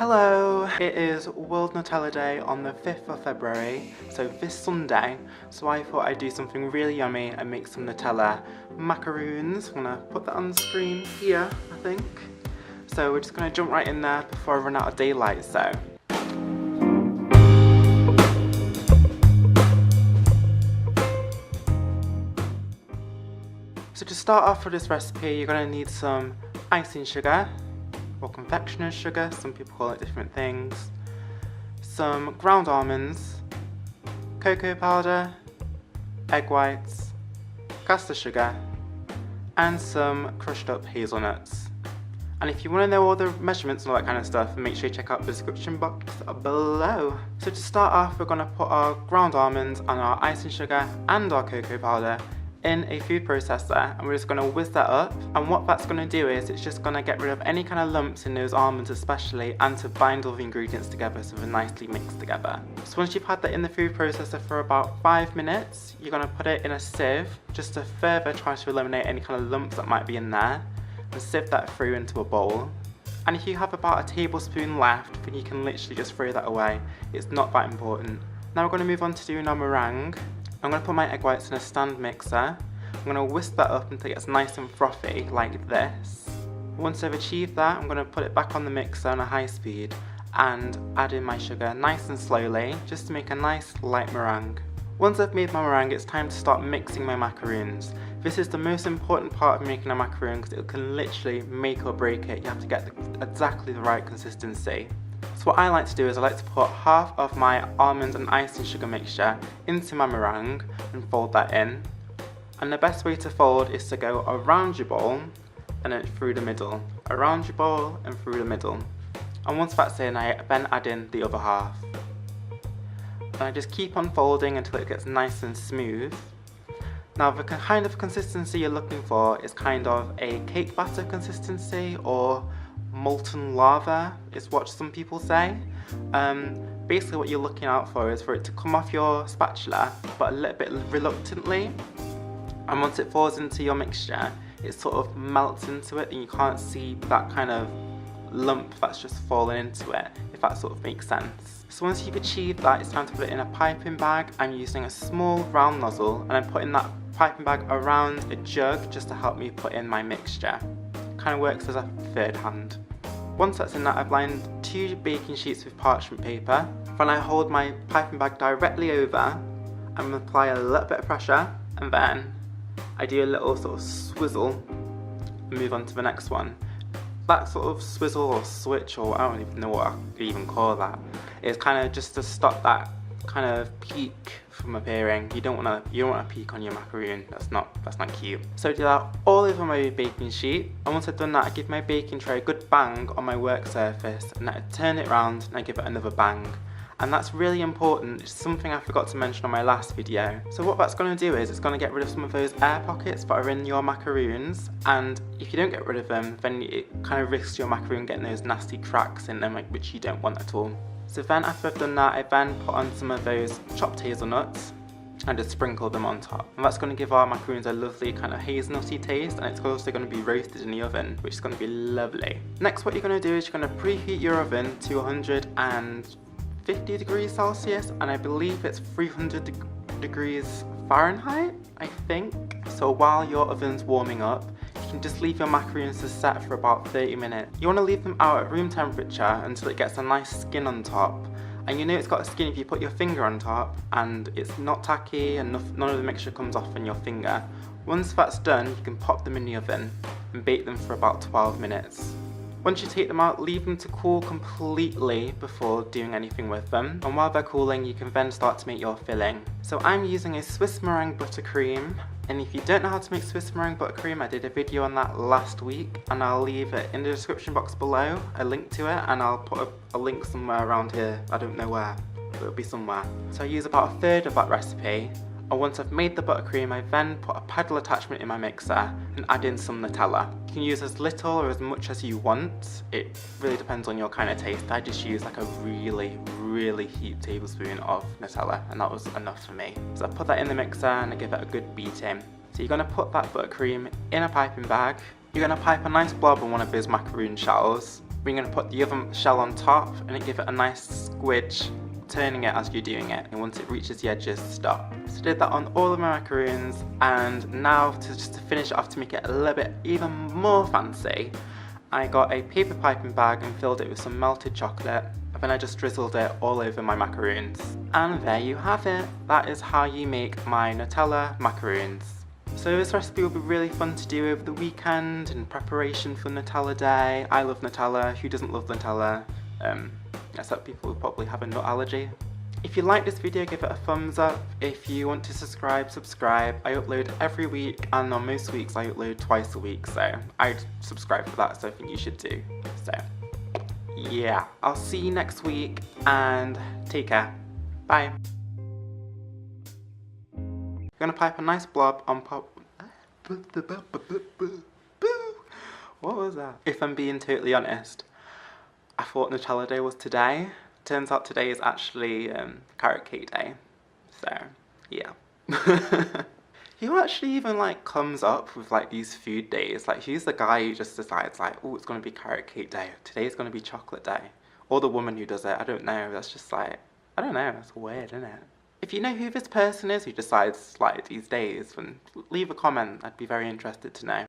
Hello! It is World Nutella Day on the 5th of February, so this Sunday, so I thought I'd do something really yummy and make some Nutella macaroons. I'm gonna put that on the screen here, I think. So we're just gonna jump right in there before I run out of daylight, so. So to start off with this recipe, you're gonna need some icing sugar, or confectioner's sugar, some people call it different things, some ground almonds, cocoa powder, egg whites, caster sugar, and some crushed up hazelnuts. And if you want to know all the measurements and all that kind of stuff, make sure you check out the description box below. So to start off, we're going to put our ground almonds and our icing sugar and our cocoa powder in a food processor, and we're just going to whiz that up. And what that's going to do is it's just going to get rid of any kind of lumps in those almonds especially, and to bind all the ingredients together so they're nicely mixed together. So once you've had that in the food processor for about 5 minutes, you're going to put it in a sieve just to further try to eliminate any kind of lumps that might be in there, and sieve that through into a bowl. And if you have about a tablespoon left, then you can literally just throw that away. It's not that important. Now we're going to move on to doing our meringue. I'm going to put my egg whites in a stand mixer. I'm going to whisk that up until it gets nice and frothy, like this. Once I've achieved that, I'm going to put it back on the mixer on a high speed and add in my sugar nice and slowly, just to make a nice light meringue. Once I've made my meringue, it's time to start mixing my macaroons. This is the most important part of making a macaroon because it can literally make or break it. You have to get exactly the right consistency. So what I like to do is I like to put half of my almond and icing sugar mixture into my meringue and fold that in. And the best way to fold is to go around your bowl and then through the middle. Around your bowl and through the middle. And once that's in, I then add in the other half. And I just keep on folding until it gets nice and smooth. Now the kind of consistency you're looking for is kind of a cake batter consistency, or molten lava is what some people say. Basically what you're looking out for is for it to come off your spatula, but a little bit reluctantly. And once it falls into your mixture, it sort of melts into it and you can't see that kind of lump that's just fallen into it, if that sort of makes sense. So once you've achieved that, it's time to put it in a piping bag. I'm using a small round nozzle and I'm putting that piping bag around a jug just to help me put in my mixture. It kind of works as a third hand. Once that's in that, I've lined 2 baking sheets with parchment paper. Then I hold my piping bag directly over and apply a little bit of pressure, and then I do a little sort of swizzle and move on to the next one. That sort of swizzle or switch, or I don't even know what I could even call that, is kind of just to stop that kind of peak from appearing. You don't want to peak on your macaroon. That's not cute. So I do that all over my baking sheet, and once I've done that, I give my baking tray a good bang on my work surface, and then I turn it around and I give it another bang. And that's really important. It's something I forgot to mention on my last video. So what that's going to do is it's going to get rid of some of those air pockets that are in your macaroons, and if you don't get rid of them, then it kind of risks your macaroon getting those nasty cracks in them, which you don't want at all. So then after I've done that, I then put on some of those chopped hazelnuts and just sprinkle them on top. And that's going to give our macaroons a lovely kind of hazelnutty taste, and it's also going to be roasted in the oven, which is going to be lovely. Next, what you're going to do is you're going to preheat your oven to 150 degrees Celsius, and I believe it's 300 degrees Fahrenheit, I think. So while your oven's warming up, you can just leave your macaroons to set for about 30 minutes. You want to leave them out at room temperature until it gets a nice skin on top. And you know it's got a skin if you put your finger on top and it's not tacky and none of the mixture comes off in your finger. Once that's done, you can pop them in the oven and bake them for about 12 minutes. Once you take them out, leave them to cool completely before doing anything with them. And while they're cooling, you can then start to make your filling. So I'm using a Swiss meringue buttercream. And if you don't know how to make Swiss meringue buttercream, I did a video on that last week, and I'll leave it in the description box below, a link to it, and I'll put a link somewhere around here. I don't know where, but it'll be somewhere. So I use about a third of that recipe. And once I've made the buttercream, I then put a pedal attachment in my mixer and add in some Nutella. You can use as little or as much as you want. It really depends on your kind of taste. I just use like a really heaped tablespoon of Nutella, and that was enough for me. So I put that in the mixer and I give it a good beat in. So you're going to put that buttercream in a piping bag. You're going to pipe a nice blob on one of those macaroon shells. We're going to put the other shell on top and then give it a nice squidge, turning it as you're doing it, and once it reaches the edges, stop. So I did that on all of my macaroons, and now just to finish it off, to make it a little bit even more fancy, I got a paper piping bag and filled it with some melted chocolate, and then I just drizzled it all over my macaroons. And there you have it. That is how you make my Nutella macaroons. So this recipe will be really fun to do over the weekend in preparation for Nutella Day. I love Nutella. Who doesn't love Nutella? Except people who probably have a nut allergy. If you like this video, give it a thumbs up. If you want to subscribe, subscribe. I upload every week, and on most weeks I upload twice a week, so I'd subscribe for that, so I think you should do. So yeah, I'll see you next week, and take care. Bye. I'm gonna pipe a nice blob on pop. What was that? If I'm being totally honest, I thought Nutella Day was today. Turns out today is actually carrot cake day. So yeah. Who actually even like comes up with like these food days? Like, who's the guy who just decides like, oh, it's gonna be carrot cake day, today's gonna be chocolate day? Or the woman who does it, I don't know. That's just like, I don't know, that's weird, isn't it? If you know who this person is who decides like these days, then leave a comment. I'd be very interested to know.